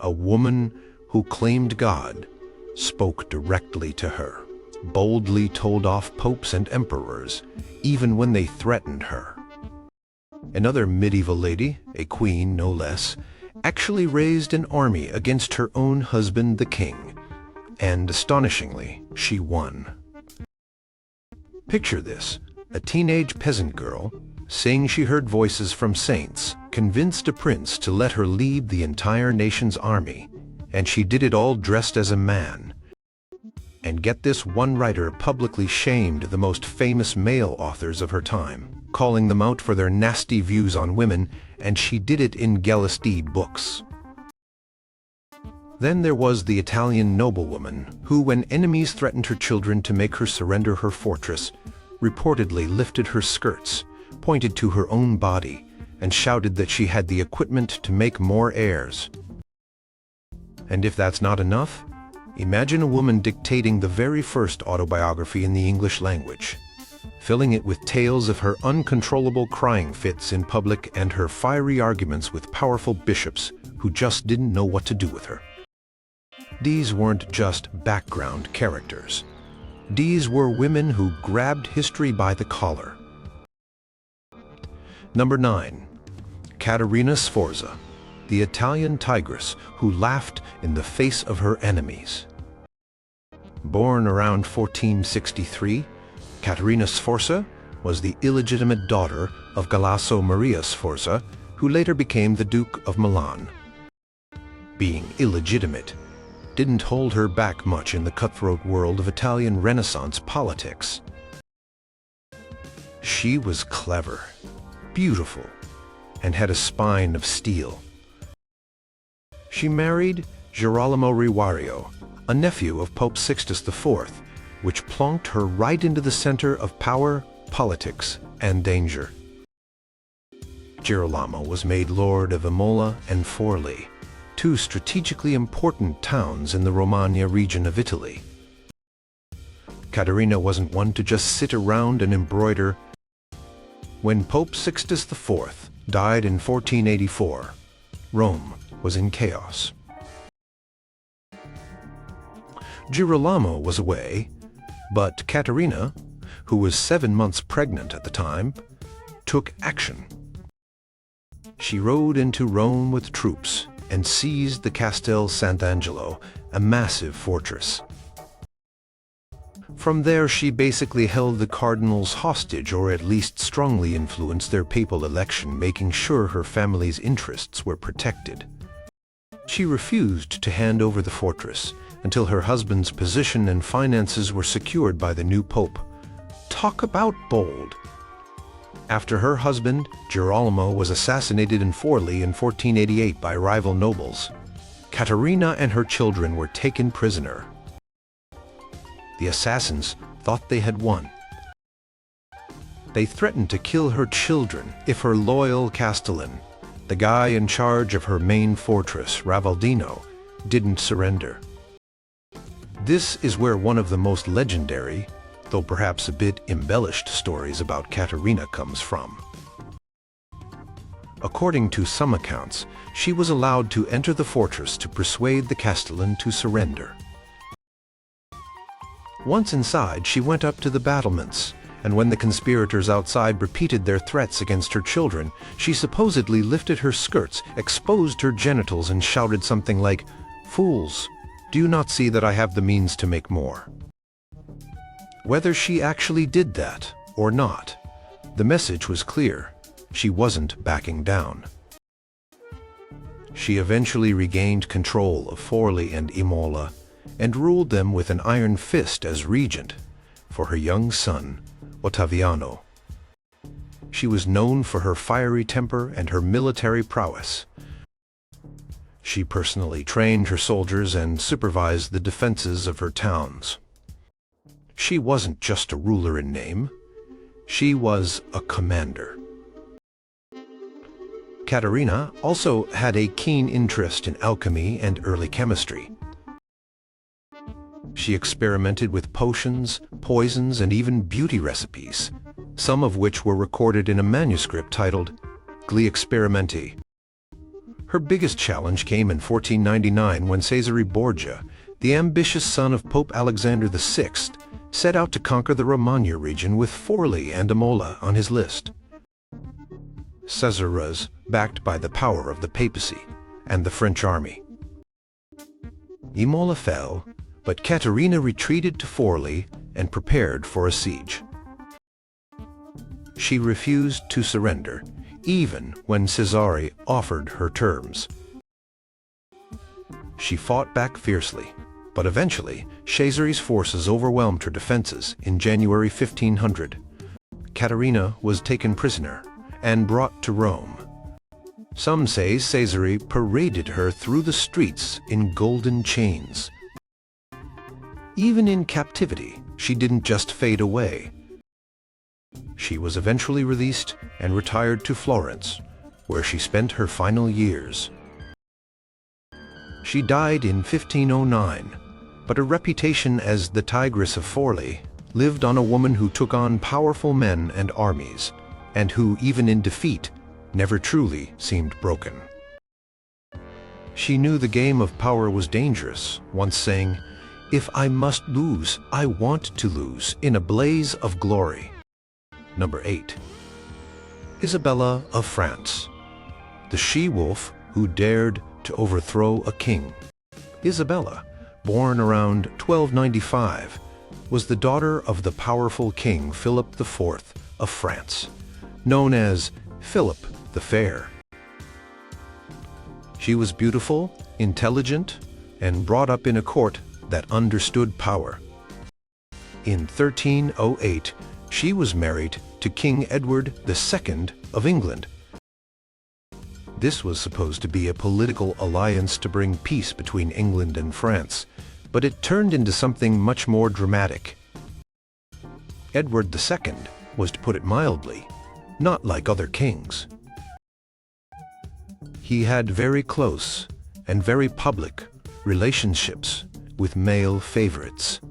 a woman who claimed God, spoke directly to her, boldly told off popes and emperors, even when they threatened her. Another medieval lady, a queen no less, actually raised an army against her own husband the king, and astonishingly, she won. Picture this: a teenage peasant girl, saying she heard voices from saints, convinced a prince to let her lead the entire nation's army, and she did it all dressed as a man. And get this, one writer publicly shamed the most famous male authors of her time, calling them out for their nasty views on women, and she did it in Gellisti books. Then there was the Italian noblewoman who, when enemies threatened her children to make her surrender her fortress, reportedly lifted her skirts, pointed to her own body, and shouted that she had the equipment to make more heirs. And if that's not enough, imagine a woman dictating the very first autobiography in the English language, filling it with tales of her uncontrollable crying fits in public and her fiery arguments with powerful bishops who just didn't know what to do with her. These weren't just background characters. These were women who grabbed history by the collar. Number 9. Caterina Sforza, the Italian tigress who laughed in the face of her enemies. Born around 1463, Caterina Sforza was the illegitimate daughter of Galasso Maria Sforza, who later became the Duke of Milan. Being illegitimate didn't hold her back much in the cutthroat world of Italian Renaissance politics. She was clever, beautiful, and had a spine of steel. She married Girolamo Riwario, a nephew of Pope Sixtus IV, which plonked her right into the center of power, politics, and danger. Girolamo was made Lord of Imola and Forlì, two strategically important towns in the Romagna region of Italy. Caterina wasn't one to just sit around and embroider. When Pope Sixtus IV died in 1484, Rome was in chaos. Girolamo was away, but Caterina, who was 7 months pregnant at the time, took action. She rode into Rome with troops and seized the Castel Sant'Angelo, a massive fortress. From there, she basically held the cardinals hostage, or at least strongly influenced their papal election, making sure her family's interests were protected. She refused to hand over the fortress until her husband's position and finances were secured by the new pope. Talk about bold! After her husband, Girolamo, was assassinated in Forlì in 1488 by rival nobles, Caterina and her children were taken prisoner. The assassins thought they had won. They threatened to kill her children if her loyal Castellan, the guy in charge of her main fortress, Ravaldino, didn't surrender. This is where one of the most legendary, though perhaps a bit embellished, stories about Caterina comes from. According to some accounts, she was allowed to enter the fortress to persuade the Castellan to surrender. Once inside, she went up to the battlements, and when the conspirators outside repeated their threats against her children, she supposedly lifted her skirts, exposed her genitals, and shouted something like, "Fools, do you not see that I have the means to make more?" Whether she actually did that or not, the message was clear: she wasn't backing down. She eventually regained control of Forlì and Imola and ruled them with an iron fist as regent for her young son, Ottaviano. She was known for her fiery temper and her military prowess. She personally trained her soldiers and supervised the defenses of her towns. She wasn't just a ruler in name, she was a commander. Caterina also had a keen interest in alchemy and early chemistry. She experimented with potions, poisons, and even beauty recipes, some of which were recorded in a manuscript titled Gli Esperimenti. Her biggest challenge came in 1499 when Cesare Borgia, the ambitious son of Pope Alexander VI, set out to conquer the Romagna region with Forlì and Imola on his list. Cesare was backed by the power of the papacy and the French army. Imola fell, but Caterina retreated to Forlì and prepared for a siege. She refused to surrender, even when Cesare offered her terms. She fought back fiercely, but eventually Cesare's forces overwhelmed her defenses in January 1500. Caterina was taken prisoner and brought to Rome. Some say Cesare paraded her through the streets in golden chains. Even in captivity, she didn't just fade away. She was eventually released and retired to Florence, where she spent her final years. She died in 1509, but her reputation as the Tigress of Forlì lived on a woman who took on powerful men and armies, and who, even in defeat, never truly seemed broken. She knew the game of power was dangerous, once saying, "If I must lose, I want to lose in a blaze of glory." Number 8. Isabella of France, the she-wolf who dared to overthrow a king. Isabella, born around 1295, was the daughter of the powerful King Philip IV of France, known as Philip the Fair. She was beautiful, intelligent, and brought up in a court that understood power. In 1308, she was married to King Edward II of England. This was supposed to be a political alliance to bring peace between England and France, but it turned into something much more dramatic. Edward II was, to put it mildly, not like other kings. He had very close and very public relationships with male favorites.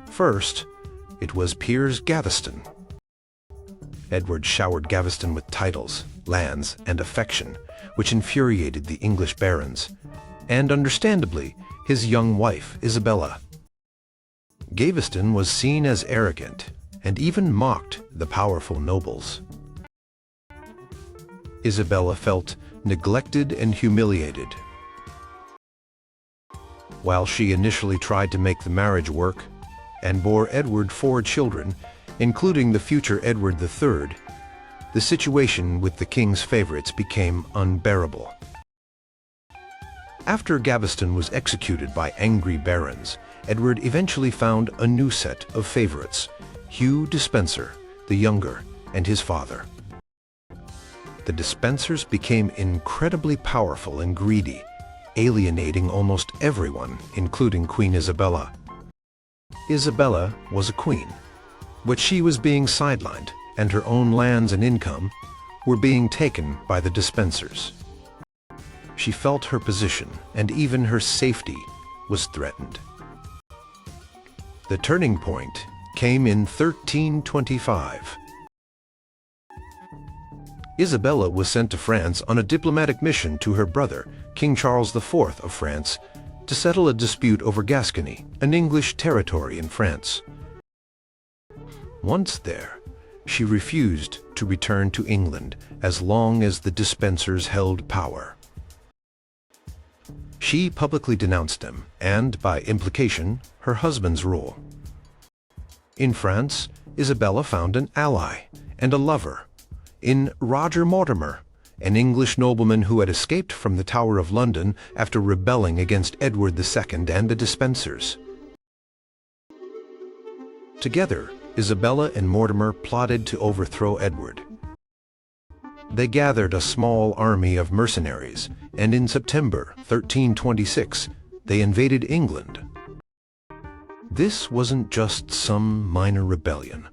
First, it was Piers Gaveston. Edward showered Gaveston with titles, lands, and affection, which infuriated the English barons, and understandably, his young wife, Isabella. Gaveston was seen as arrogant, and even mocked the powerful nobles. Isabella felt neglected and humiliated. While she initially tried to make the marriage work, and bore Edward 4 children, including the future Edward III, the situation with the king's favorites became unbearable. After Gaveston was executed by angry barons, Edward eventually found a new set of favorites, Hugh Despenser, the younger, and his father. The Despensers became incredibly powerful and greedy, alienating almost everyone, including Queen Isabella. Isabella was a queen, but she was being sidelined, and her own lands and income were being taken by the Despensers. She felt her position, and even her safety, was threatened. The turning point came in 1325. Isabella was sent to France on a diplomatic mission to her brother, King Charles IV of France, to settle a dispute over Gascony, an English territory in France. Once there, she refused to return to England as long as the Despensers held power. She publicly denounced them, and, by implication, her husband's rule. In France, Isabella found an ally and a lover in Roger Mortimer, an English nobleman who had escaped from the Tower of London after rebelling against Edward II and the Despensers. Together, Isabella and Mortimer plotted to overthrow Edward. They gathered a small army of mercenaries, and in September 1326, they invaded England. This wasn't just some minor rebellion.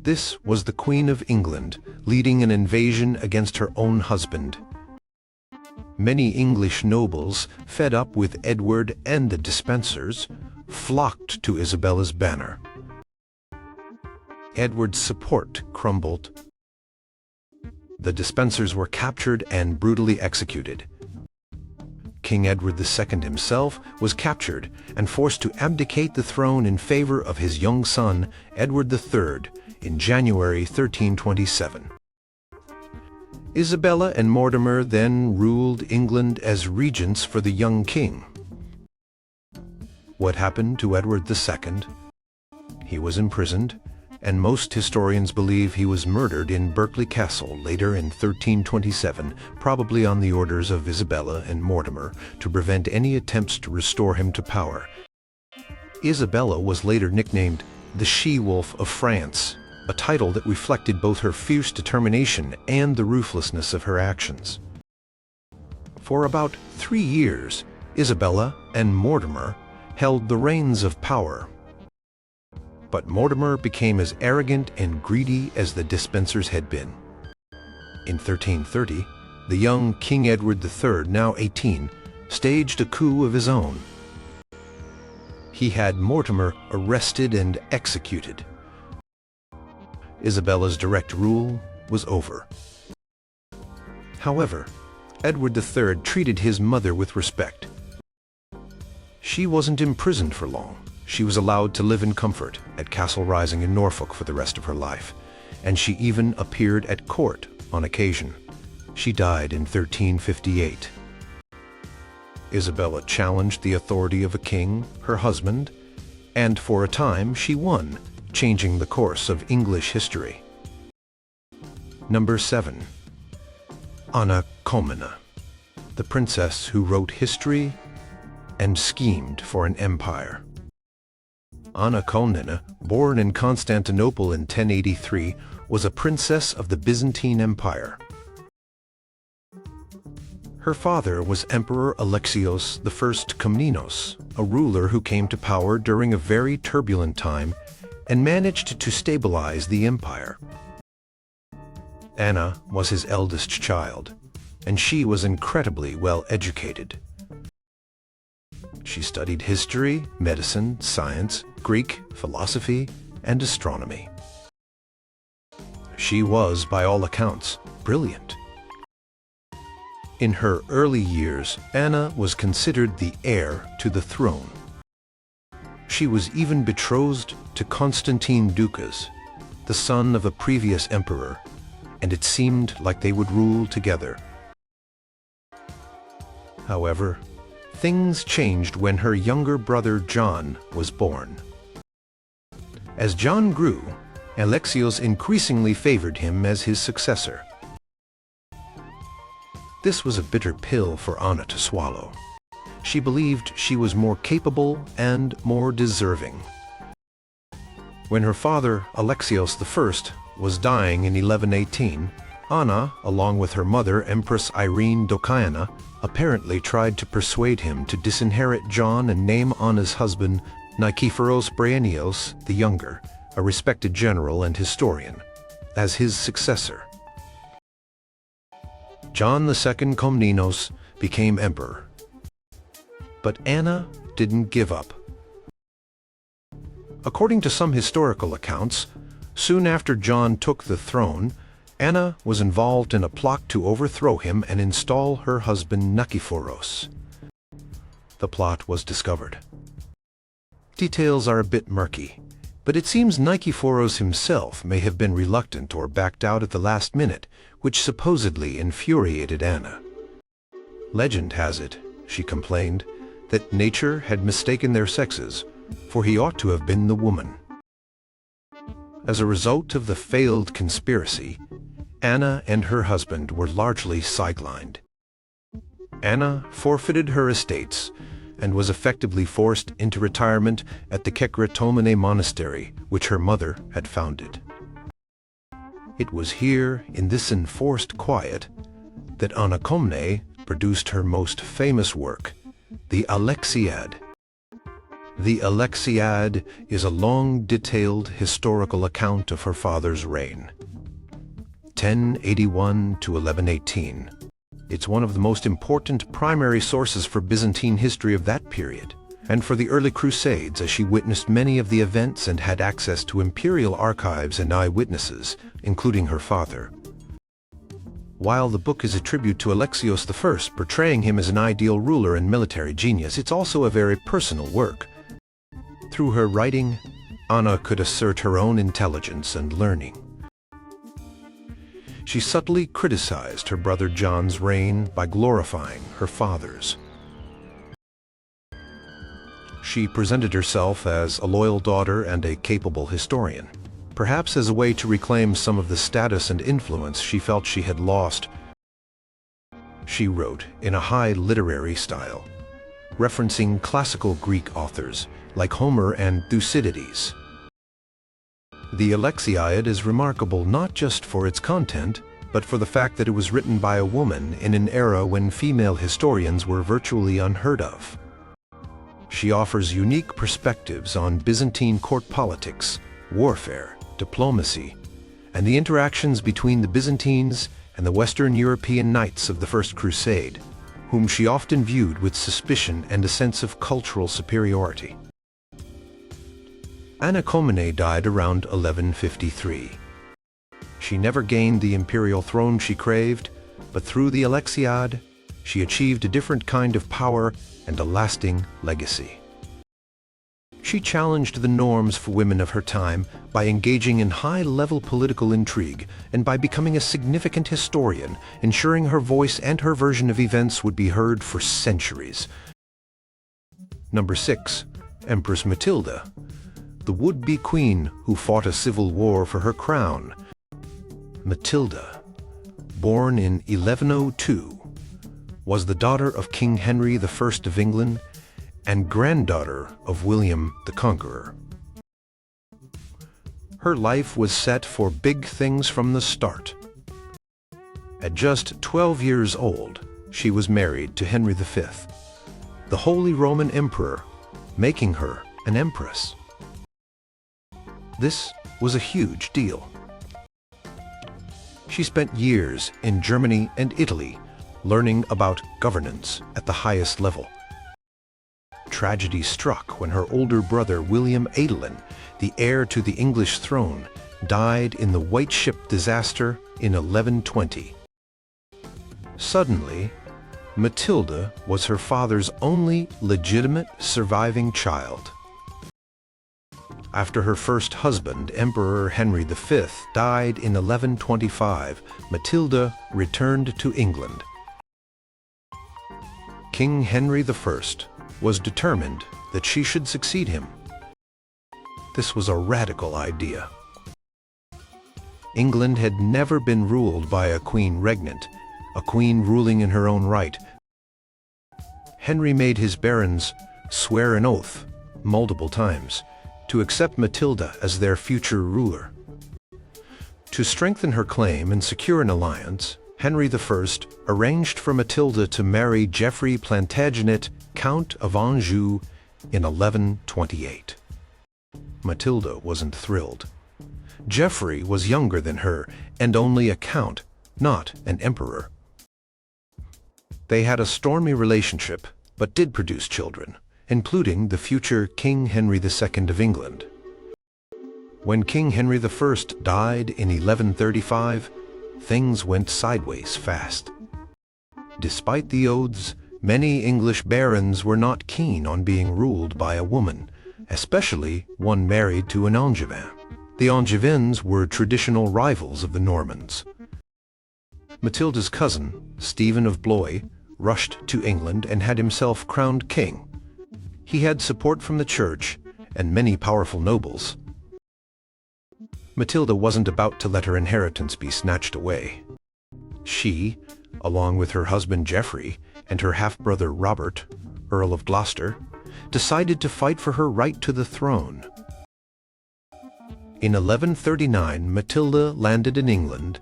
This was the Queen of England leading an invasion against her own husband. Many English nobles, fed up with Edward and the Despensers, flocked to Isabella's banner. Edward's support crumbled. the Despensers were captured and brutally executed. King Edward II himself was captured and forced to abdicate the throne in favor of his young son, Edward III, in January 1327. Isabella and Mortimer then ruled England as regents for the young king. What happened to Edward II? He was imprisoned, and most historians believe he was murdered in Berkeley Castle later in 1327, probably on the orders of Isabella and Mortimer, to prevent any attempts to restore him to power. Isabella was later nicknamed the She-Wolf of France, a title that reflected both her fierce determination and the ruthlessness of her actions. For about 3 years, Isabella and Mortimer held the reins of power. But Mortimer became as arrogant and greedy as the Despensers had been. In 1330, the young King Edward III, now 18, staged a coup of his own. He had Mortimer arrested and executed. Isabella's direct rule was over. However, Edward III treated his mother with respect. She wasn't imprisoned for long. She was allowed to live in comfort at Castle Rising in Norfolk for the rest of her life, and she even appeared at court on occasion. She died in 1358. Isabella challenged the authority of a king, her husband, and for a time she won, changing the course of English history. Number 7. Anna Komnene, the princess who wrote history and schemed for an empire. Anna Komnene, born in Constantinople in 1083, was a princess of the Byzantine Empire. Her father was Emperor Alexios I Komnenos, a ruler who came to power during a very turbulent time and managed to stabilize the empire. Anna was his eldest child, and she was incredibly well educated. She studied history, medicine, science, Greek, philosophy, and astronomy. She was, by all accounts, brilliant. In her early years, Anna was considered the heir to the throne. She was even betrothed to Constantine Ducas, the son of a previous emperor, and it seemed like they would rule together. However, things changed when her younger brother John was born. As John grew, Alexios increasingly favored him as his successor. This was a bitter pill for Anna to swallow. She believed she was more capable and more deserving. When her father, Alexios I, was dying in 1118, Anna, along with her mother, Empress Irene Doukaina, apparently tried to persuade him to disinherit John and name Anna's husband, Nikephoros Bryennios the Younger, a respected general and historian, as his successor. John II Komnenos became emperor. But Anna didn't give up. According to some historical accounts, soon after John took the throne, Anna was involved in a plot to overthrow him and install her husband Nikephoros. The plot was discovered. Details are a bit murky, but it seems Nikephoros himself may have been reluctant or backed out at the last minute, which supposedly infuriated Anna. Legend has it, she complained, that nature had mistaken their sexes, for he ought to have been the woman. As a result of the failed conspiracy, Anna and her husband were largely sidelined. Anna forfeited her estates and was effectively forced into retirement at the Kekretomene monastery, which her mother had founded. It was here, in this enforced quiet, that Anna Komnene produced her most famous work, the Alexiad. The Alexiad is a long, detailed historical account of her father's reign, 1081 to 1118. It's one of the most important primary sources for Byzantine history of that period, and for the early Crusades, as she witnessed many of the events and had access to imperial archives and eyewitnesses, including her father. While the book is a tribute to Alexios I, portraying him as an ideal ruler and military genius, it's also a very personal work. Through her writing, Anna could assert her own intelligence and learning. She subtly criticized her brother John's reign by glorifying her father's. She presented herself as a loyal daughter and a capable historian, perhaps as a way to reclaim some of the status and influence she felt she had lost. She wrote in a high literary style, referencing classical Greek authors like Homer and Thucydides. The Alexiad is remarkable not just for its content, but for the fact that it was written by a woman in an era when female historians were virtually unheard of. She offers unique perspectives on Byzantine court politics, warfare, diplomacy, and the interactions between the Byzantines and the Western European knights of the First Crusade, whom she often viewed with suspicion and a sense of cultural superiority. Anna Komnene died around 1153. She never gained the imperial throne she craved, but through the Alexiad, she achieved a different kind of power and a lasting legacy. She challenged the norms for women of her time by engaging in high-level political intrigue and by becoming a significant historian, ensuring her voice and her version of events would be heard for centuries. Number 6. Empress Matilda, the would-be queen who fought a civil war for her crown. Matilda, born in 1102, was the daughter of King Henry I of England and granddaughter of William the Conqueror. Her life was set for big things from the start. At just 12 years old, she was married to Henry V, the Holy Roman Emperor, making her an empress. This was a huge deal. She spent years in Germany and Italy learning about governance at the highest level. Tragedy struck when her older brother William Adelin, the heir to the English throne, died in the White Ship disaster in 1120. Suddenly, Matilda was her father's only legitimate surviving child. After her first husband, Emperor Henry V, died in 1125, Matilda returned to England. King Henry I was determined that she should succeed him. This was a radical idea. England had never been ruled by a queen regnant, a queen ruling in her own right. Henry made his barons swear an oath multiple times to accept Matilda as their future ruler. To strengthen her claim and secure an alliance, Henry I arranged for Matilda to marry Geoffrey Plantagenet, Count of Anjou, in 1128. Matilda wasn't thrilled. Geoffrey was younger than her and only a count, not an emperor. They had a stormy relationship, but did produce children, including the future King Henry II of England. When King Henry I died in 1135, things went sideways fast. Despite the oaths, many English barons were not keen on being ruled by a woman, especially one married to an Angevin. The Angevins were traditional rivals of the Normans. Matilda's cousin, Stephen of Blois, rushed to England and had himself crowned king. He had support from the church and many powerful nobles. Matilda wasn't about to let her inheritance be snatched away. She, along with her husband Geoffrey and her half-brother Robert, Earl of Gloucester, decided to fight for her right to the throne. In 1139, Matilda landed in England,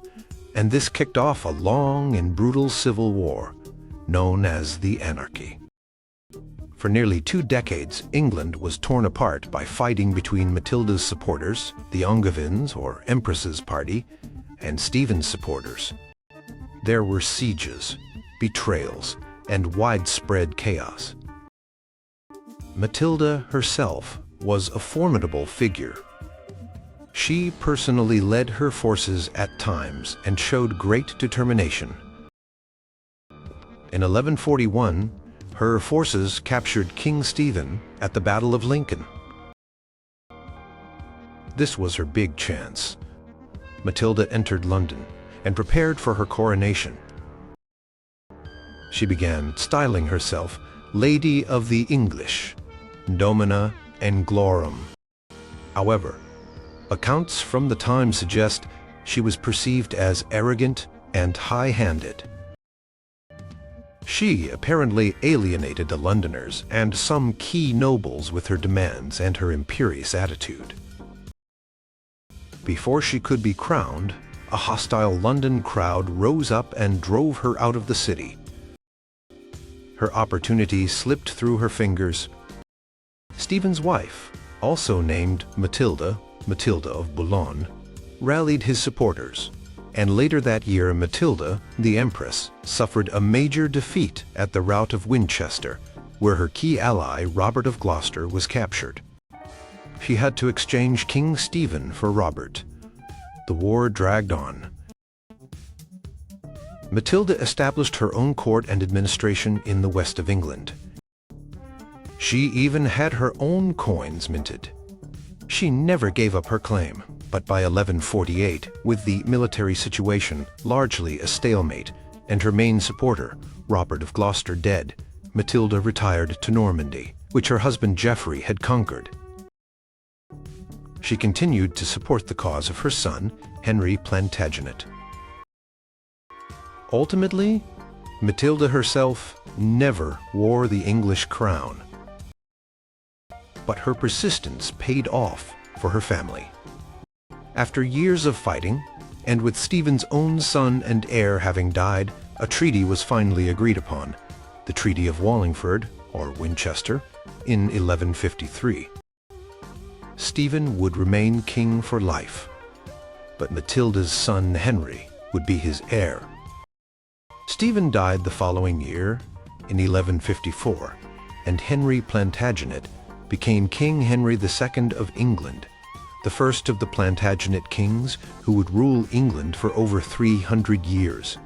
and this kicked off a long and brutal civil war, known as the Anarchy. For nearly 2 decades, England was torn apart by fighting between Matilda's supporters, the Angevins, or Empress's party, and Stephen's supporters. There were sieges, betrayals, and widespread chaos. Matilda herself was a formidable figure. She personally led her forces at times and showed great determination. In 1141, her forces captured King Stephen at the Battle of Lincoln. This was her big chance. Matilda entered London and prepared for her coronation. She began styling herself Lady of the English, Domina Anglorum. However, accounts from the time suggest she was perceived as arrogant and high-handed. She apparently alienated the Londoners and some key nobles with her demands and her imperious attitude. Before she could be crowned, a hostile London crowd rose up and drove her out of the city. Her opportunity slipped through her fingers. Stephen's wife, also named Matilda of Boulogne, rallied his supporters, and later that year Matilda, the Empress, suffered a major defeat at the Rout of Winchester, where her key ally Robert of Gloucester was captured. She had to exchange King Stephen for Robert. The war dragged on. Matilda established her own court and administration in the west of England. She even had her own coins minted. She never gave up her claim, but by 1148, with the military situation largely a stalemate, and her main supporter, Robert of Gloucester, dead, Matilda retired to Normandy, which her husband Geoffrey had conquered. She continued to support the cause of her son, Henry Plantagenet. Ultimately, Matilda herself never wore the English crown. But her persistence paid off for her family. After years of fighting, and with Stephen's own son and heir having died, a treaty was finally agreed upon, the Treaty of Wallingford, or Winchester, in 1153. Stephen would remain king for life, but Matilda's son Henry would be his heir. Stephen died the following year, in 1154, and Henry Plantagenet became King Henry II of England, the first of the Plantagenet kings who would rule England for over 300 years.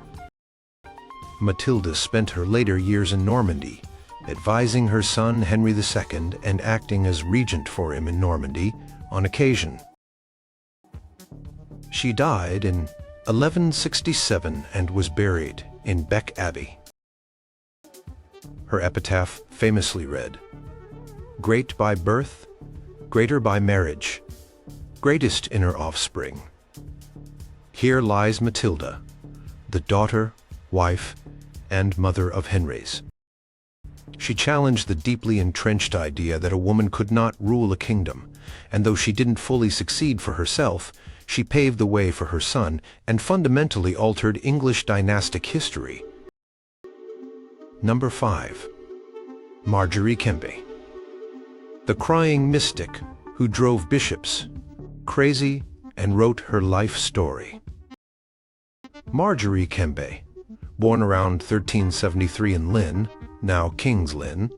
Matilda spent her later years in Normandy, advising her son Henry II and acting as regent for him in Normandy on occasion. She died in 1167 and was buried in Bec Abbey. Her epitaph famously read, "Great by birth, greater by marriage, greatest in her offspring. Here lies Matilda, the daughter, wife, and mother of Henry's." She challenged the deeply entrenched idea that a woman could not rule a kingdom, and though she didn't fully succeed for herself, she paved the way for her son and fundamentally altered English dynastic history. Number 5. Margery Kempe. The crying mystic who drove bishops crazy and wrote her life story. Margery Kempe, born around 1373 in Lynn, now King's Lynn,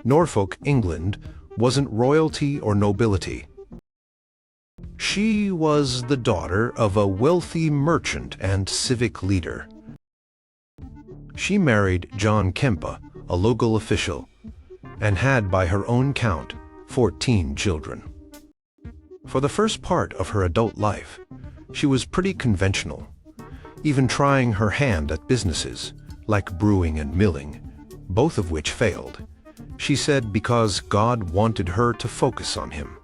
Norfolk, England, wasn't royalty or nobility. She was the daughter of a wealthy merchant and civic leader. She married John Kempe, a local official, and had, by her own count, 14 children. For the first part of her adult life, she was pretty conventional, even trying her hand at businesses, like brewing and milling, both of which failed. She said because God wanted her to focus on him.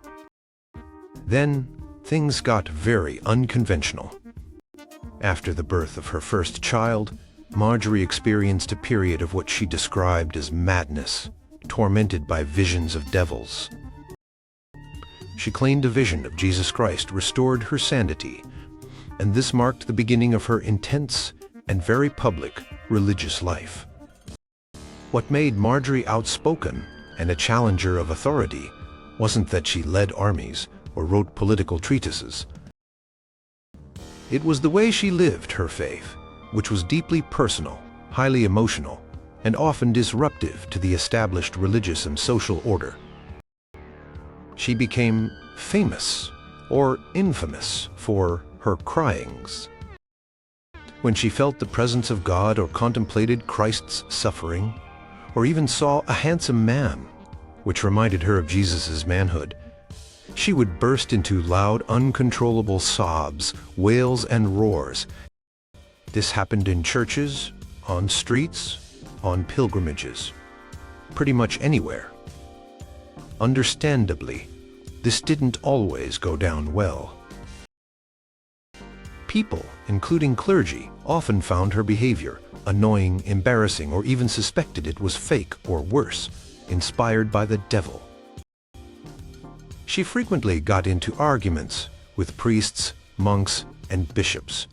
Then, things got very unconventional. After the birth of her first child, Margery experienced a period of what she described as madness, tormented by visions of devils. She claimed a vision of Jesus Christ restored her sanity, and this marked the beginning of her intense and very public religious life. What made Margery outspoken and a challenger of authority wasn't that she led armies or wrote political treatises. It was the way she lived her faith, which was deeply personal, highly emotional, and often disruptive to the established religious and social order. She became famous or infamous for her cryings. When she felt the presence of God or contemplated Christ's suffering, or even saw a handsome man, which reminded her of Jesus' manhood, she would burst into loud, uncontrollable sobs, wails, and roars. This happened in churches, on streets, on pilgrimages, pretty much anywhere. Understandably, this didn't always go down well. People, including clergy, often found her behavior annoying, embarrassing, or even suspected it was fake or worse, inspired by the devil. She frequently got into arguments with priests, monks, and bishops.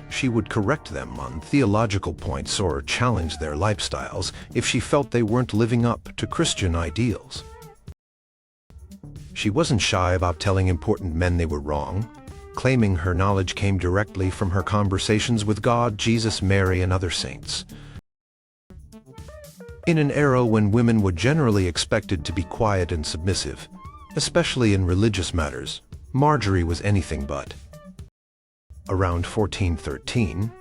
She would correct them on theological points or challenge their lifestyles if she felt they weren't living up to Christian ideals. She wasn't shy about telling important men they were wrong, claiming her knowledge came directly from her conversations with God, Jesus, Mary, and other saints. In an era when women were generally expected to be quiet and submissive, especially in religious matters, Marjorie was anything but. Around 1413,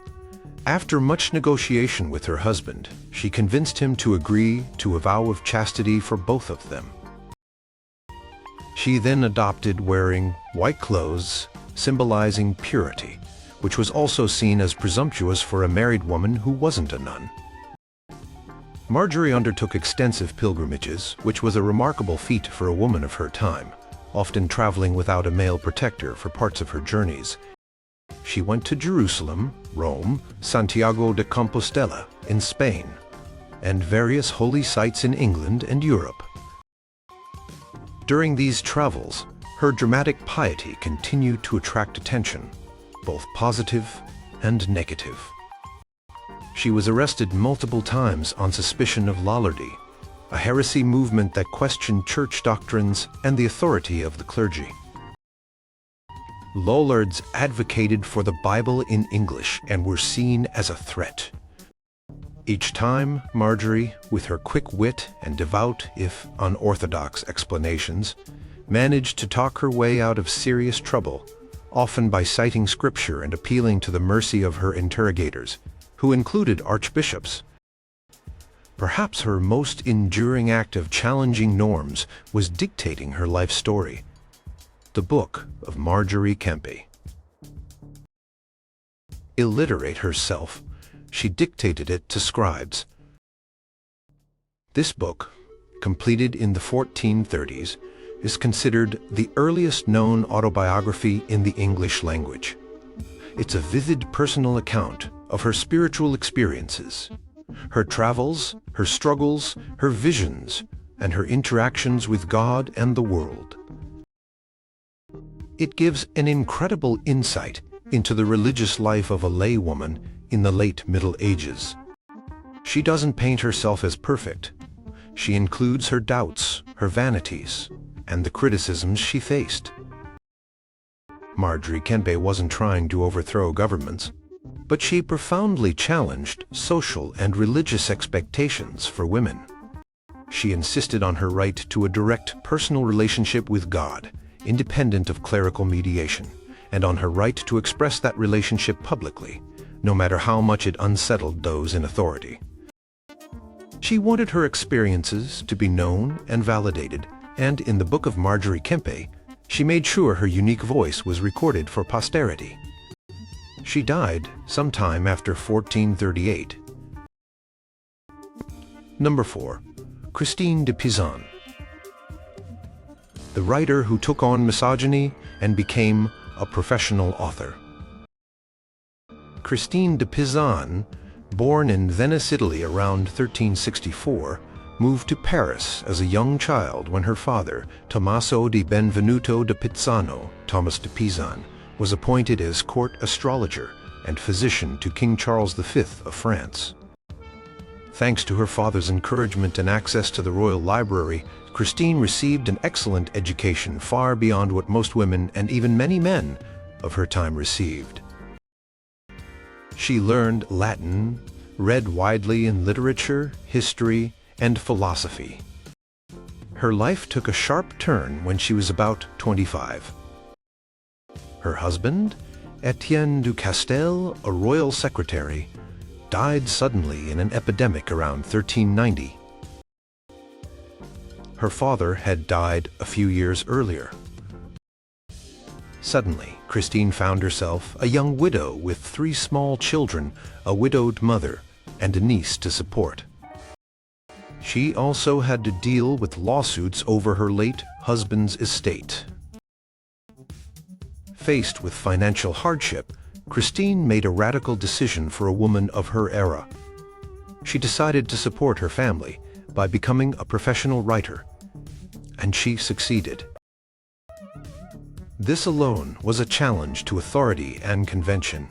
after much negotiation with her husband, she convinced him to agree to a vow of chastity for both of them. She then adopted wearing white clothes, symbolizing purity, which was also seen as presumptuous for a married woman who wasn't a nun. Marjorie undertook extensive pilgrimages, which was a remarkable feat for a woman of her time, often traveling without a male protector for parts of her journeys. She went to Jerusalem, Rome, Santiago de Compostela in Spain, and various holy sites in England and Europe. During these travels, her dramatic piety continued to attract attention, both positive and negative. She was arrested multiple times on suspicion of Lollardy, a heresy movement that questioned church doctrines and the authority of the clergy. Lollards advocated for the Bible in English and were seen as a threat. Each time, Marjorie, with her quick wit and devout, if unorthodox, explanations, managed to talk her way out of serious trouble, often by citing scripture and appealing to the mercy of her interrogators, who included archbishops. Perhaps her most enduring act of challenging norms was dictating her life story, the Book of Marjorie Kempe. Illiterate herself, she dictated it to scribes. This book, completed in the 1430s, is considered the earliest known autobiography in the English language. It's a vivid personal account of her spiritual experiences, her travels, her struggles, her visions, and her interactions with God and the world. It gives an incredible insight into the religious life of a laywoman in the late Middle Ages. She doesn't paint herself as perfect. She includes her doubts, her vanities, and the criticisms she faced. Marjorie Kempe wasn't trying to overthrow governments, but she profoundly challenged social and religious expectations for women. She insisted on her right to a direct personal relationship with God, independent of clerical mediation, and on her right to express that relationship publicly, no matter how much it unsettled those in authority. She wanted her experiences to be known and validated, and in the Book of Marjorie Kempe, she made sure her unique voice was recorded for posterity. She died sometime after 1438. Number 4. Christine de Pizan. The writer who took on misogyny and became a professional author. Christine de Pizan, born in Venice, Italy around 1364, moved to Paris as a young child when her father, Tommaso di Benvenuto de Pizzano, Thomas de Pizan, was appointed as court astrologer and physician to King Charles V of France. Thanks to her father's encouragement and access to the royal library, Christine received an excellent education far beyond what most women and even many men of her time received. She learned Latin, read widely in literature, history, and philosophy. Her life took a sharp turn when she was about 25. Her husband, Etienne du Castel, a royal secretary, died suddenly in an epidemic around 1390. Her father had died a few years earlier. Suddenly, Christine found herself a young widow with 3 small children, a widowed mother, and a niece to support. She also had to deal with lawsuits over her late husband's estate. Faced with financial hardship, Christine made a radical decision for a woman of her era. She decided to support her family by becoming a professional writer, and she succeeded. This alone was a challenge to authority and convention.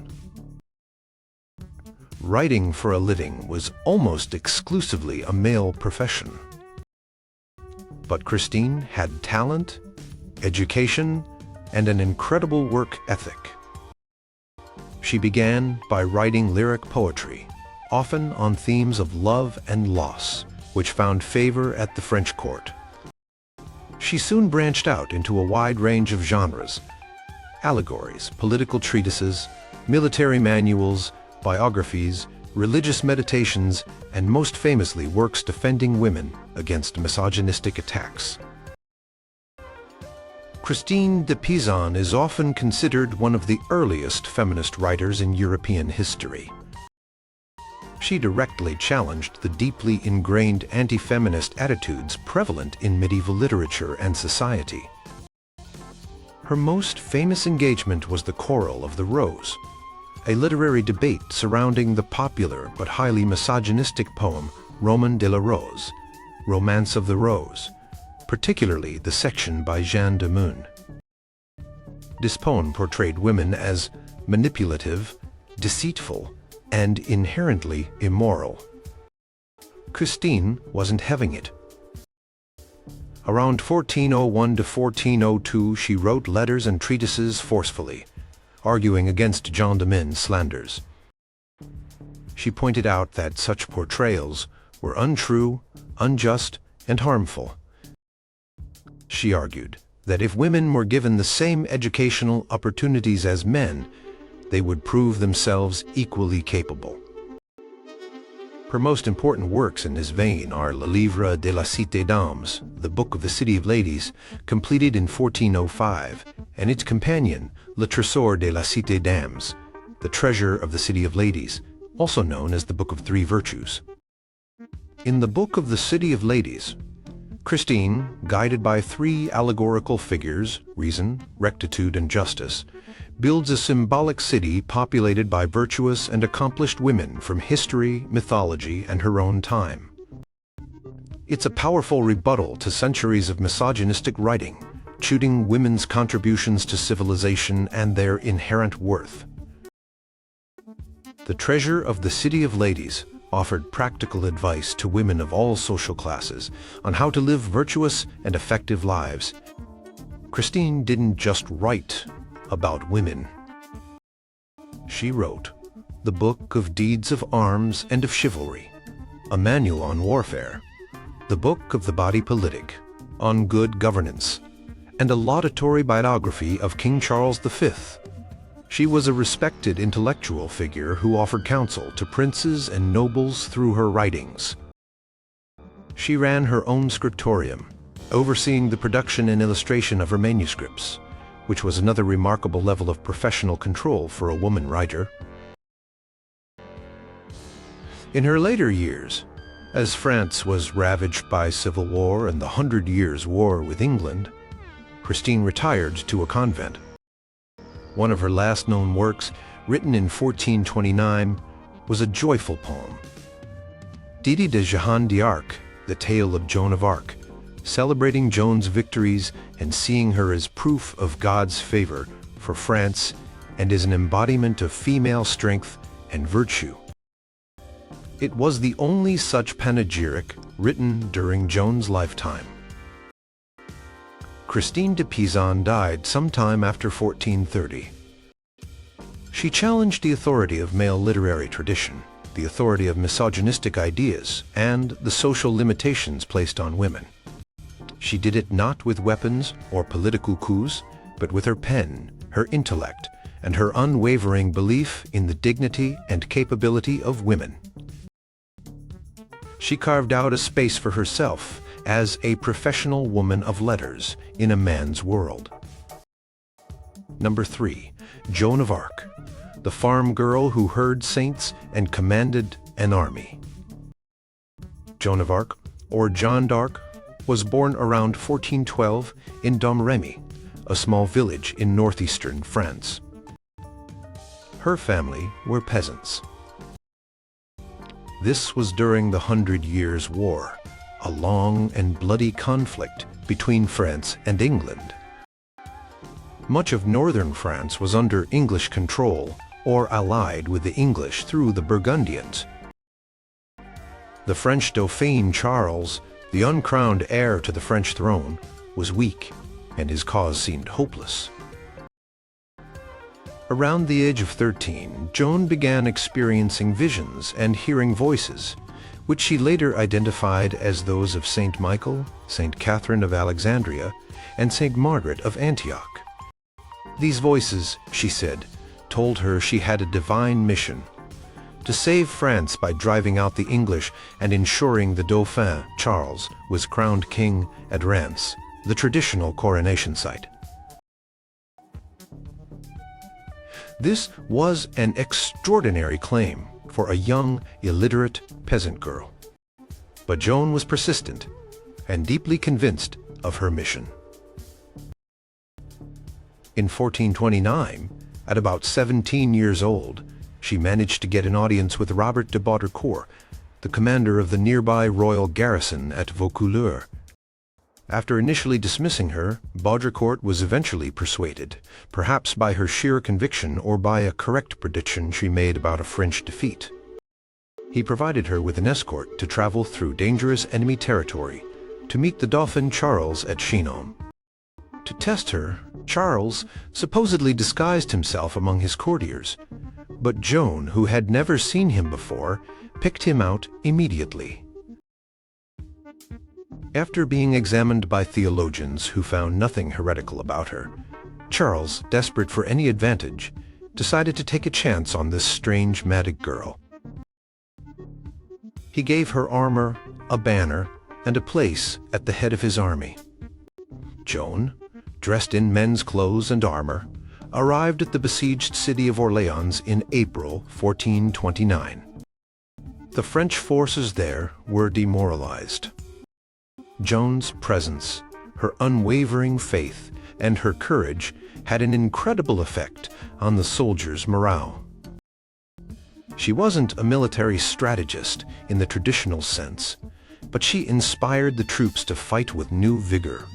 Writing for a living was almost exclusively a male profession. But Christine had talent, education, and an incredible work ethic. She began by writing lyric poetry, often on themes of love and loss, which found favor at the French court. She soon branched out into a wide range of genres: allegories, political treatises, military manuals, biographies, religious meditations, and most famously works defending women against misogynistic attacks. Christine de Pizan is often considered one of the earliest feminist writers in European history. She directly challenged the deeply ingrained anti-feminist attitudes prevalent in medieval literature and society. Her most famous engagement was the Quarrel of the Rose, a literary debate surrounding the popular but highly misogynistic poem Roman de la Rose, Romance of the Rose, particularly the section by Jeanne de Meun. This poem portrayed women as manipulative, deceitful, and inherently immoral. Christine wasn't having it. Around 1401 to 1402, she wrote letters and treatises forcefully, arguing against Jeanne de Meun's slanders. She pointed out that such portrayals were untrue, unjust, and harmful. She argued that if women were given the same educational opportunities as men, they would prove themselves equally capable. Her most important works in this vein are Le Livre de la Cité d'Armes, the Book of the City of Ladies, completed in 1405, and its companion, Le Trésor de la Cité d'Armes, the Treasure of the City of Ladies, also known as the Book of Three Virtues. In the Book of the City of Ladies, Christine, guided by 3 allegorical figures, reason, rectitude, and justice, builds a symbolic city populated by virtuous and accomplished women from history, mythology, and her own time. It's a powerful rebuttal to centuries of misogynistic writing, touting women's contributions to civilization and their inherent worth. The Treasure of the City of Ladies offered practical advice to women of all social classes on how to live virtuous and effective lives. Christine didn't just write about women. She wrote the Book of Deeds of Arms and of Chivalry, a manual on warfare, the Book of the Body Politic, on good governance, and a laudatory biography of King Charles V. She was a respected intellectual figure who offered counsel to princes and nobles through her writings. She ran her own scriptorium, overseeing the production and illustration of her manuscripts, which was another remarkable level of professional control for a woman writer. In her later years, as France was ravaged by civil war and the 100 Years' War with England, Christine retired to a convent. One of her last known works, written in 1429, was a joyful poem, Didi de Jeanne d'Arc, the tale of Joan of Arc, celebrating Joan's victories and seeing her as proof of God's favor for France and as an embodiment of female strength and virtue. It was the only such panegyric written during Joan's lifetime. Christine de Pizan died sometime after 1430. She challenged the authority of male literary tradition, the authority of misogynistic ideas, and the social limitations placed on women. She did it not with weapons or political coups, but with her pen, her intellect, and her unwavering belief in the dignity and capability of women. She carved out a space for herself as a professional woman of letters in a man's world. Number 3. Joan of Arc, the farm girl who herd saints and commanded an army. Joan of Arc, or Jeanne d'Arc, was born around 1412 in Domremy, a small village in northeastern France. Her family were peasants. This was during the 100 Years' War, a long and bloody conflict between France and England. Much of northern France was under English control or allied with the English through the Burgundians. The French Dauphin Charles, the uncrowned heir to the French throne, was weak, and his cause seemed hopeless. Around the age of 13, Joan began experiencing visions and hearing voices, which she later identified as those of Saint Michael, Saint Catherine of Alexandria, and Saint Margaret of Antioch. These voices, she said, told her she had a divine mission: to save France by driving out the English and ensuring the Dauphin, Charles, was crowned king at Reims, the traditional coronation site. This was an extraordinary claim for a young, illiterate peasant girl. But Joan was persistent and deeply convinced of her mission. In 1429, at about 17 years old, she managed to get an audience with Robert de Baudricourt, the commander of the nearby royal garrison at Vaucouleurs. After initially dismissing her, Baudricourt was eventually persuaded, perhaps by her sheer conviction or by a correct prediction she made about a French defeat. He provided her with an escort to travel through dangerous enemy territory to meet the Dauphin Charles at Chinon. To test her, Charles supposedly disguised himself among his courtiers, but Joan, who had never seen him before, picked him out immediately. After being examined by theologians who found nothing heretical about her, Charles, desperate for any advantage, decided to take a chance on this strange magic girl. He gave her armor, a banner, and a place at the head of his army. Joan, dressed in men's clothes and armor, arrived at the besieged city of Orleans in April 1429. The French forces there were demoralized. Joan's presence, her unwavering faith, and her courage had an incredible effect on the soldiers' morale. She wasn't a military strategist in the traditional sense, but she inspired the troops to fight with new vigor.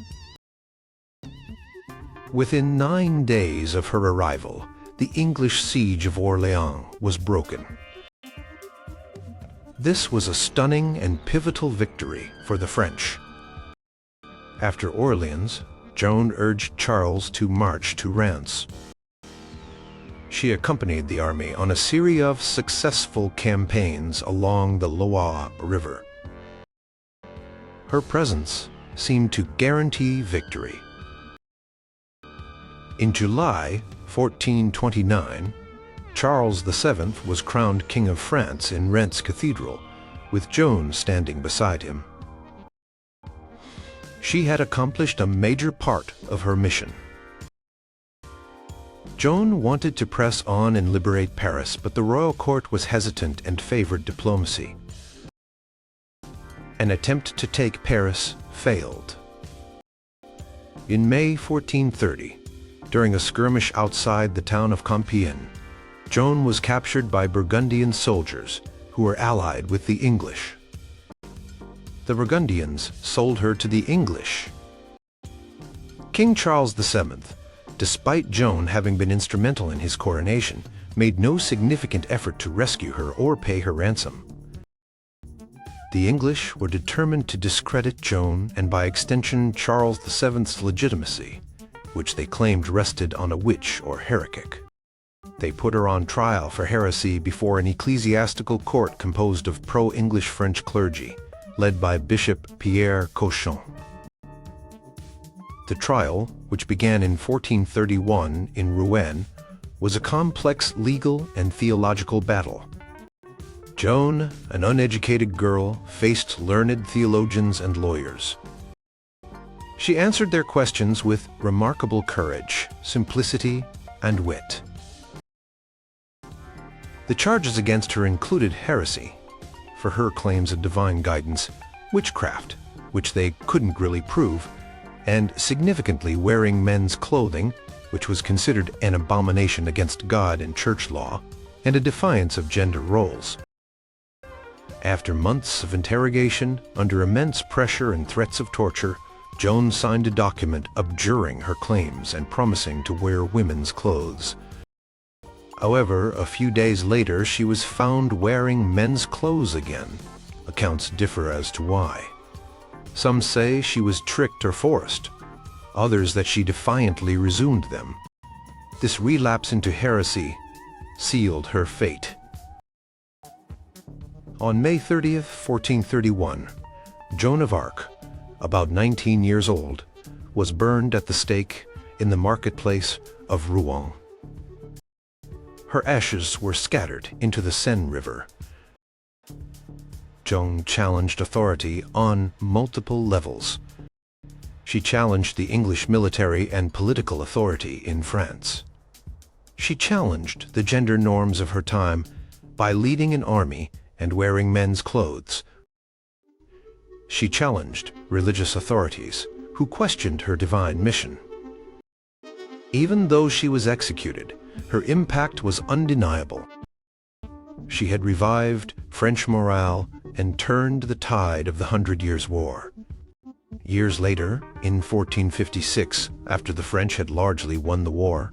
Within 9 days of her arrival, the English siege of Orleans was broken. This was a stunning and pivotal victory for the French. After Orleans, Joan urged Charles to march to Reims. She accompanied the army on a series of successful campaigns along the Loire River. Her presence seemed to guarantee victory. In July 1429, Charles VII was crowned King of France in Reims Cathedral, with Joan standing beside him. She had accomplished a major part of her mission. Joan wanted to press on and liberate Paris, but the royal court was hesitant and favored diplomacy. An attempt to take Paris failed. In May 1430, during a skirmish outside the town of Compiègne, Joan was captured by Burgundian soldiers who were allied with the English. The Burgundians sold her to the English. King Charles VII, despite Joan having been instrumental in his coronation, made no significant effort to rescue her or pay her ransom. The English were determined to discredit Joan and by extension Charles VII's legitimacy, which they claimed rested on a witch or heretic. They put her on trial for heresy before an ecclesiastical court composed of pro-English French clergy, led by Bishop Pierre Cauchon. The trial, which began in 1431 in Rouen, was a complex legal and theological battle. Joan, an uneducated girl, faced learned theologians and lawyers. She answered their questions with remarkable courage, simplicity, and wit. The charges against her included heresy, for her claims of divine guidance, witchcraft, which they couldn't really prove, and significantly wearing men's clothing, which was considered an abomination against God and church law, and a defiance of gender roles. After months of interrogation, under immense pressure and threats of torture, Joan signed a document abjuring her claims and promising to wear women's clothes. However, a few days later, she was found wearing men's clothes again. Accounts differ as to why. Some say she was tricked or forced, others that she defiantly resumed them. This relapse into heresy sealed her fate. On May 30th, 1431, Joan of Arc, about 19 years old, was burned at the stake in the marketplace of Rouen. Her ashes were scattered into the Seine River. Joan challenged authority on multiple levels. She challenged the English military and political authority in France. She challenged the gender norms of her time by leading an army and wearing men's clothes. She challenged religious authorities who questioned her divine mission. Even though she was executed, her impact was undeniable. She had revived French morale and turned the tide of the 100 Years' War. Years later, in 1456, after the French had largely won the war,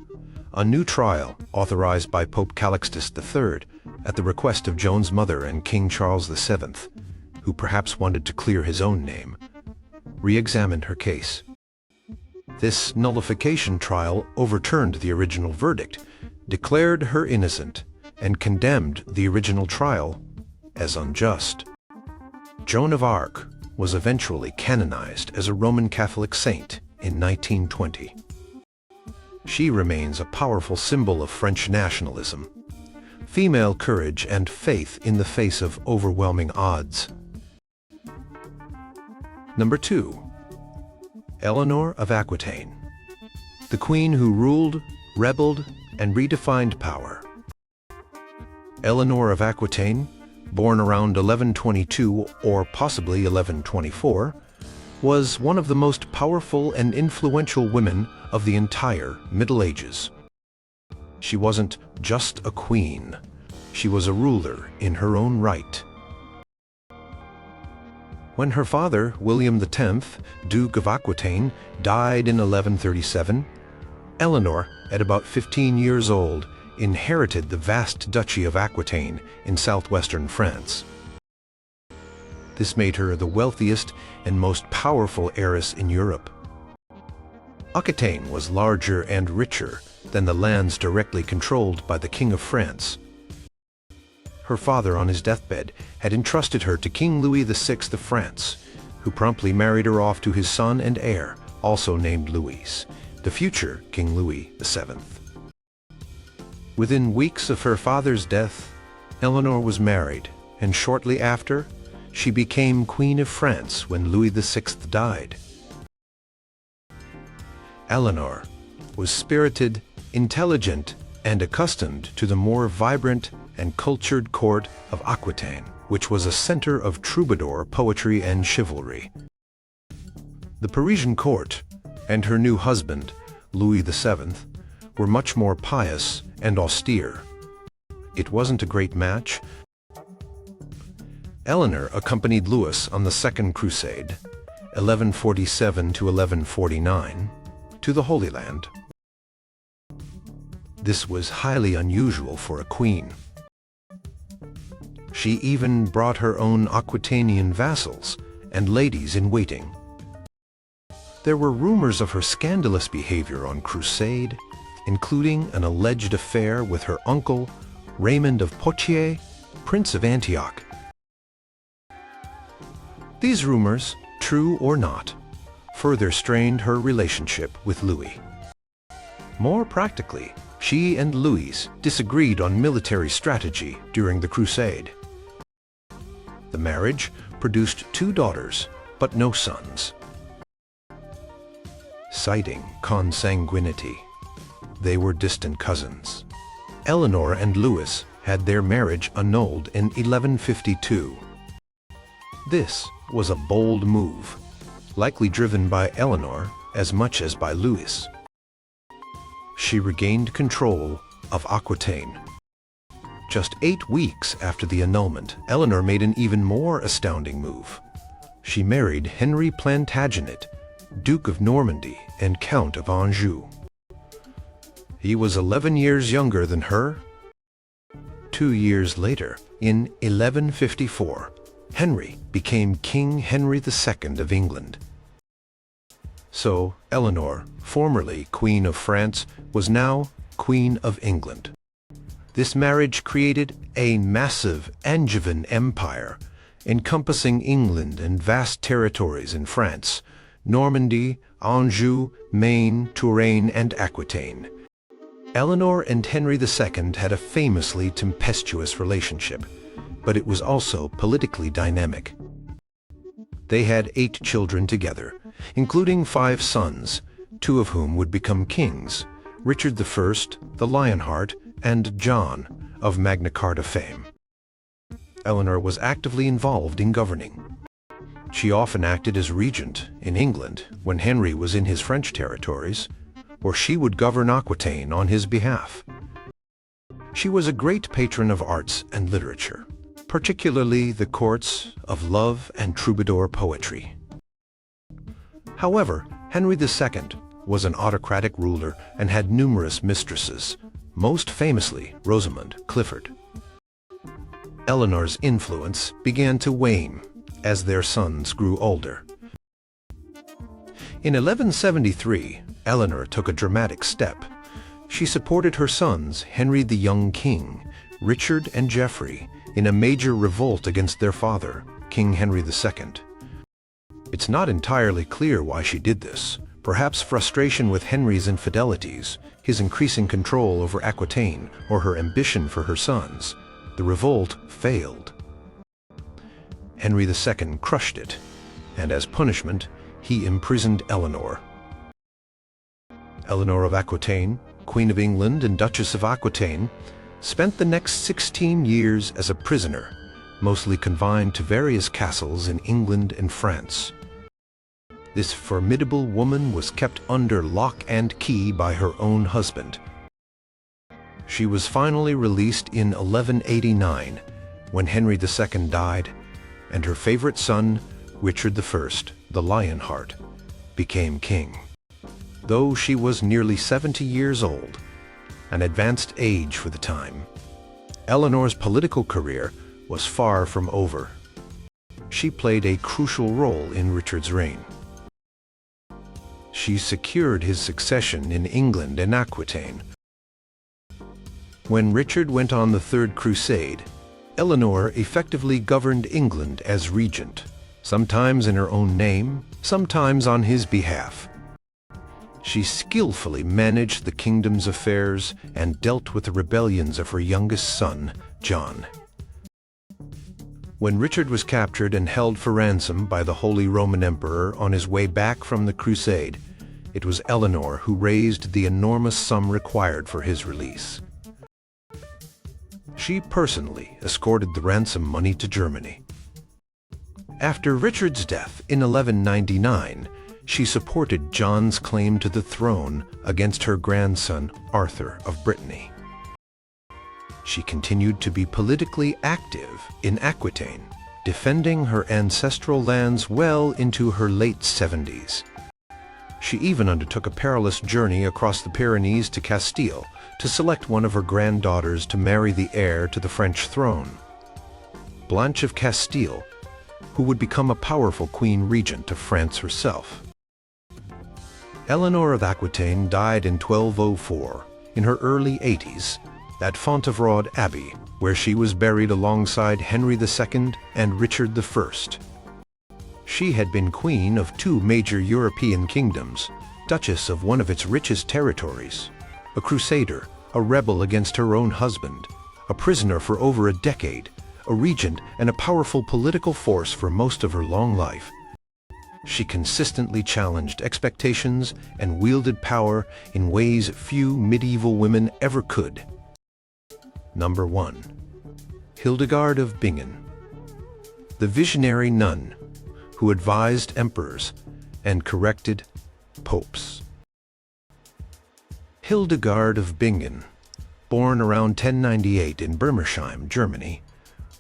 a new trial, authorized by Pope Calixtus III, at the request of Joan's mother and King Charles VII, who perhaps wanted to clear his own name, re-examined her case. This nullification trial overturned the original verdict, declared her innocent, and condemned the original trial as unjust. Joan of Arc was eventually canonized as a Roman Catholic saint in 1920. She remains a powerful symbol of French nationalism, female courage, and faith in the face of overwhelming odds. Number 2. Eleanor of Aquitaine, the queen who ruled, rebelled, and redefined power. Eleanor of Aquitaine, born around 1122 or possibly 1124, was one of the most powerful and influential women of the entire Middle Ages. She wasn't just a queen, she was a ruler in her own right. When her father, William X, Duke of Aquitaine, died in 1137, Eleanor, at about 15 years old, inherited the vast Duchy of Aquitaine in southwestern France. This made her the wealthiest and most powerful heiress in Europe. Aquitaine was larger and richer than the lands directly controlled by the King of France. Her father, on his deathbed, had entrusted her to King Louis VI of France, who promptly married her off to his son and heir, also named Louis, the future King Louis VII. Within weeks of her father's death, Eleanor was married, and shortly after, she became Queen of France when Louis VI died. Eleanor was spirited, intelligent, and accustomed to the more vibrant and cultured court of Aquitaine, which was a center of troubadour poetry and chivalry. The Parisian court and her new husband, Louis VII, were much more pious and austere. It wasn't a great match. Eleanor accompanied Louis on the Second Crusade, 1147 to 1149, to the Holy Land. This was highly unusual for a queen. She even brought her own Aquitanian vassals and ladies-in-waiting. There were rumors of her scandalous behavior on crusade, including an alleged affair with her uncle, Raymond of Poitiers, Prince of Antioch. These rumors, true or not, further strained her relationship with Louis. More practically, she and Louis disagreed on military strategy during the Crusade. The marriage produced 2 daughters, but no sons. Citing consanguinity, they were distant cousins. Eleanor and Louis had their marriage annulled in 1152. This was a bold move, likely driven by Eleanor as much as by Louis. She regained control of Aquitaine. Just 8 weeks after the annulment, Eleanor made an even more astounding move. She married Henry Plantagenet, Duke of Normandy and Count of Anjou. He was 11 years younger than her. 2 years later, in 1154, Henry became King Henry II of England. So, Eleanor, formerly Queen of France, was now Queen of England. This marriage created a massive Angevin empire, encompassing England and vast territories in France, Normandy, Anjou, Maine, Touraine, and Aquitaine. Eleanor and Henry II had a famously tempestuous relationship, but it was also politically dynamic. They had 8 children together, including 5 sons, 2 of whom would become kings: Richard I, the Lionheart, and John, of Magna Carta fame. Eleanor was actively involved in governing. She often acted as regent in England when Henry was in his French territories, or she would govern Aquitaine on his behalf. She was a great patron of arts and literature, particularly the courts of love and troubadour poetry. However, Henry II was an autocratic ruler and had numerous mistresses, most famously Rosamund Clifford. Eleanor's influence began to wane as their sons grew older. In 1173, Eleanor took a dramatic step. She supported her sons, Henry the Young King, Richard and Geoffrey, in a major revolt against their father, King Henry II. It's not entirely clear why she did this. Perhaps frustration with Henry's infidelities, his increasing control over Aquitaine, or her ambition for her sons. The revolt failed. Henry II crushed it, and as punishment, he imprisoned Eleanor. Eleanor of Aquitaine, Queen of England and Duchess of Aquitaine, spent the next 16 years as a prisoner, mostly confined to various castles in England and France. This formidable woman was kept under lock and key by her own husband. She was finally released in 1189, when Henry II died, and her favorite son, Richard I, the Lionheart, became king. Though she was nearly 70 years old, an advanced age for the time, Eleanor's political career was far from over. She played a crucial role in Richard's reign. She secured his succession in England and Aquitaine. When Richard went on the Third Crusade, Eleanor effectively governed England as regent, sometimes in her own name, sometimes on his behalf. She skillfully managed the kingdom's affairs and dealt with the rebellions of her youngest son, John. When Richard was captured and held for ransom by the Holy Roman Emperor on his way back from the crusade, it was Eleanor who raised the enormous sum required for his release. She personally escorted the ransom money to Germany. After Richard's death in 1199, she supported John's claim to the throne against her grandson, Arthur of Brittany. She continued to be politically active in Aquitaine, defending her ancestral lands well into her late 70s. She even undertook a perilous journey across the Pyrenees to Castile to select one of her granddaughters to marry the heir to the French throne, Blanche of Castile, who would become a powerful queen regent of France herself. Eleanor of Aquitaine died in 1204, in her early 80s, at Fontevraud Abbey, where she was buried alongside Henry II and Richard I. She had been queen of two major European kingdoms, duchess of one of its richest territories, a crusader, a rebel against her own husband, a prisoner for over a decade, a regent and a powerful political force for most of her long life. She consistently challenged expectations and wielded power in ways few medieval women ever could. Number 1. Hildegard of Bingen. The visionary nun who advised emperors and corrected popes. Hildegard of Bingen, born around 1098 in Bermersheim, Germany,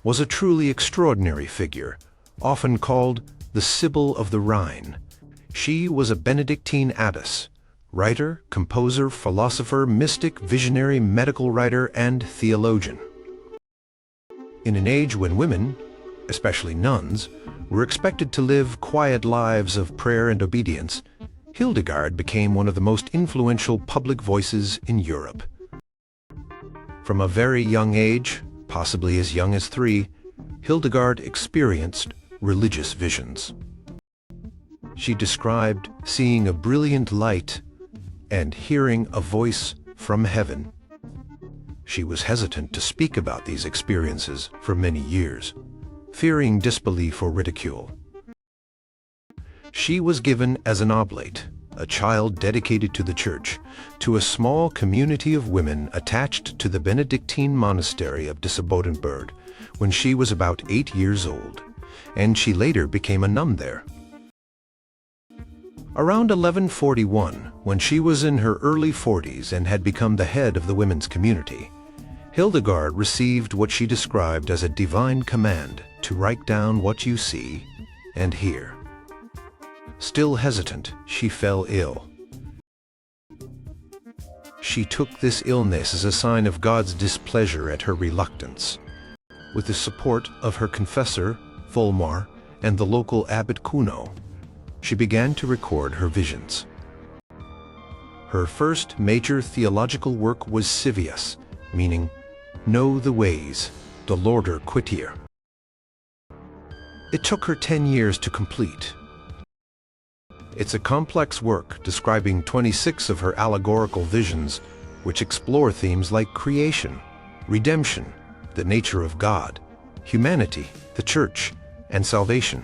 was a truly extraordinary figure, often called the Sibyl of the Rhine. She was a Benedictine abbess, writer, composer, philosopher, mystic, visionary, medical writer, and theologian. In an age when women, especially nuns, were expected to live quiet lives of prayer and obedience, Hildegard became one of the most influential public voices in Europe. From a very young age, possibly as young as 3, Hildegard experienced religious visions. She described seeing a brilliant light and hearing a voice from heaven. She was hesitant to speak about these experiences for many years, fearing disbelief or ridicule. She was given as an oblate, a child dedicated to the church, to a small community of women attached to the Benedictine monastery of Disibodenberg when she was about 8 years old, and she later became a nun there. Around 1141, when she was in her early 40s and had become the head of the women's community, Hildegard received what she described as a divine command to write down what you see and hear. Still hesitant, she fell ill. She took this illness as a sign of God's displeasure at her reluctance. With the support of her confessor, Volmar, and the local abbot Kuno, she began to record her visions. Her first major theological work was Civius, meaning, Know the Ways, Dolorder Quitier. It took her 10 years to complete. It's a complex work describing 26 of her allegorical visions, which explore themes like creation, redemption, the nature of God, humanity, the church, and salvation.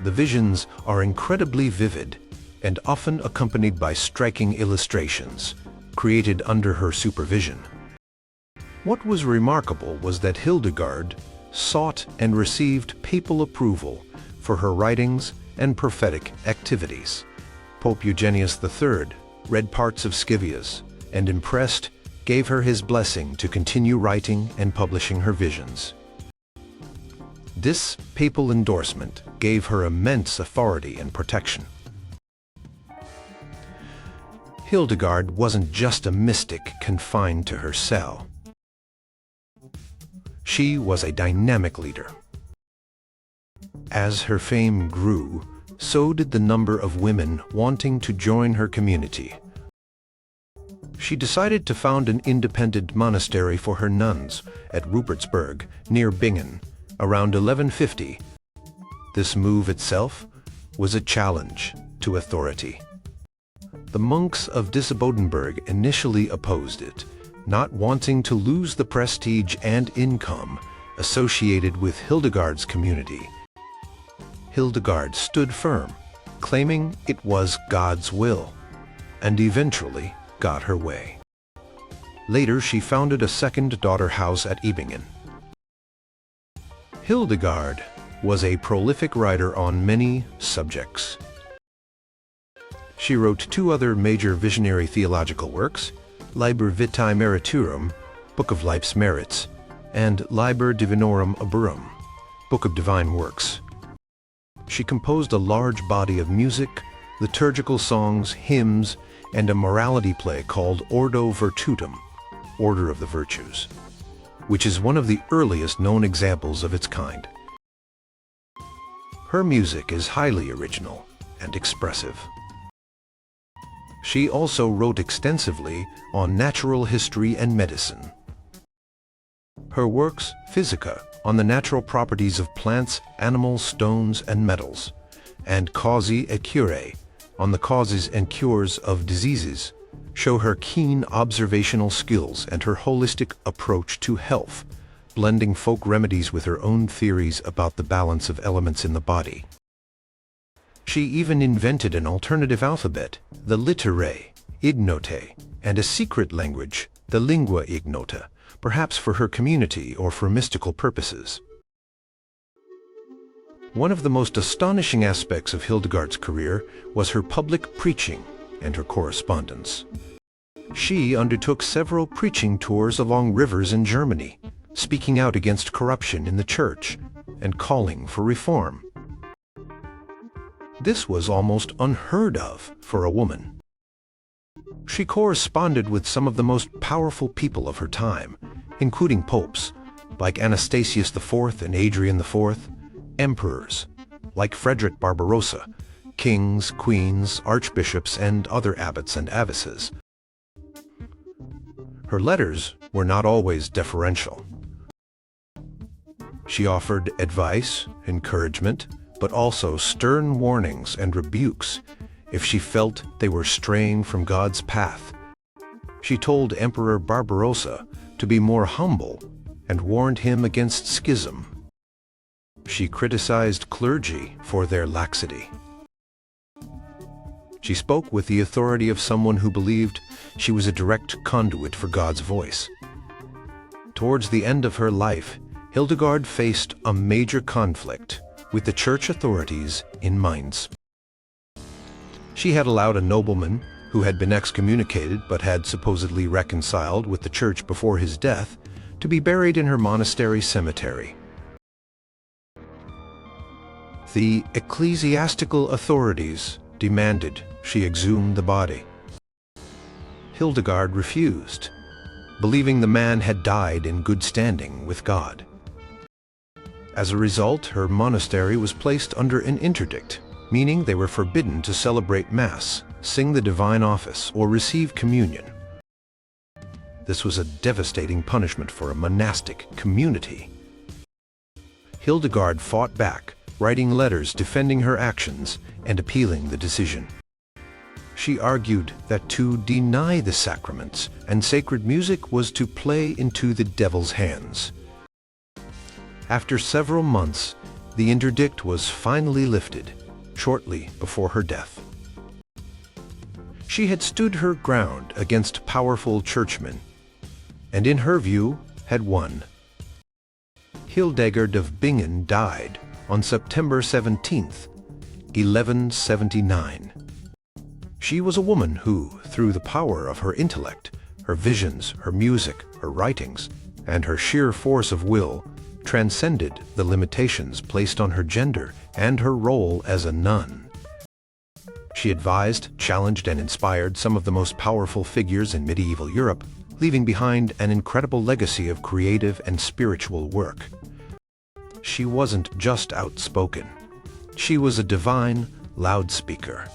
The visions are incredibly vivid and often accompanied by striking illustrations, created under her supervision. What was remarkable was that Hildegard sought and received papal approval for her writings and prophetic activities. Pope Eugenius III read parts of Scivias and, impressed, gave her his blessing to continue writing and publishing her visions. This papal endorsement gave her immense authority and protection. Hildegard wasn't just a mystic confined to her cell. She was a dynamic leader. As her fame grew, so did the number of women wanting to join her community. She decided to found an independent monastery for her nuns at Rupertsberg, near Bingen, around 1150. This move itself was a challenge to authority. The monks of Disibodenberg initially opposed it, not wanting to lose the prestige and income associated with Hildegard's community. Hildegard stood firm, claiming it was God's will, and eventually got her way. Later, she founded a second daughter house at Ebingen. Hildegard was a prolific writer on many subjects. She wrote 2 other major visionary theological works, Liber Vitae Meritorum, Book of Life's Merits, and Liber Divinorum Oberum, Book of Divine Works. She composed a large body of music, liturgical songs, hymns, and a morality play called Ordo Virtutum, Order of the Virtues, which is one of the earliest known examples of its kind. Her music is highly original and expressive. She also wrote extensively on natural history and medicine. Her works, Physica, on the natural properties of plants, animals, stones, and metals, and Causae et Curae, on the causes and cures of diseases, show her keen observational skills and her holistic approach to health, blending folk remedies with her own theories about the balance of elements in the body. She even invented an alternative alphabet, the litterae, ignotae, and a secret language, the lingua ignota, perhaps for her community or for mystical purposes. One of the most astonishing aspects of Hildegard's career was her public preaching and her correspondence. She undertook several preaching tours along rivers in Germany, speaking out against corruption in the church and calling for reform. This was almost unheard of for a woman. She corresponded with some of the most powerful people of her time, including popes like Anastasius IV and Adrian IV, emperors like Frederick Barbarossa, kings, queens, archbishops, and other abbots and abbesses. Her letters were not always deferential. She offered advice, encouragement, but also stern warnings and rebukes if she felt they were straying from God's path. She told Emperor Barbarossa to be more humble and warned him against schism. She criticized clergy for their laxity. She spoke with the authority of someone who believed she was a direct conduit for God's voice. Towards the end of her life, Hildegard faced a major conflict with the church authorities in Mainz. She had allowed a nobleman who had been excommunicated but had supposedly reconciled with the church before his death to be buried in her monastery cemetery. The ecclesiastical authorities demanded she exhume the body. Hildegard refused, believing the man had died in good standing with God. As a result, her monastery was placed under an interdict, meaning they were forbidden to celebrate Mass, sing the divine office, or receive communion. This was a devastating punishment for a monastic community. Hildegard fought back, writing letters defending her actions and appealing the decision. She argued that to deny the sacraments and sacred music was to play into the devil's hands. After several months, the interdict was finally lifted, shortly before her death. She had stood her ground against powerful churchmen, and in her view, had won. Hildegard of Bingen died on September 17, 1179. She was a woman who, through the power of her intellect, her visions, her music, her writings, and her sheer force of will, transcended the limitations placed on her gender and her role as a nun. She advised, challenged, and inspired some of the most powerful figures in medieval Europe, leaving behind an incredible legacy of creative and spiritual work. She wasn't just outspoken. She was a divine loudspeaker.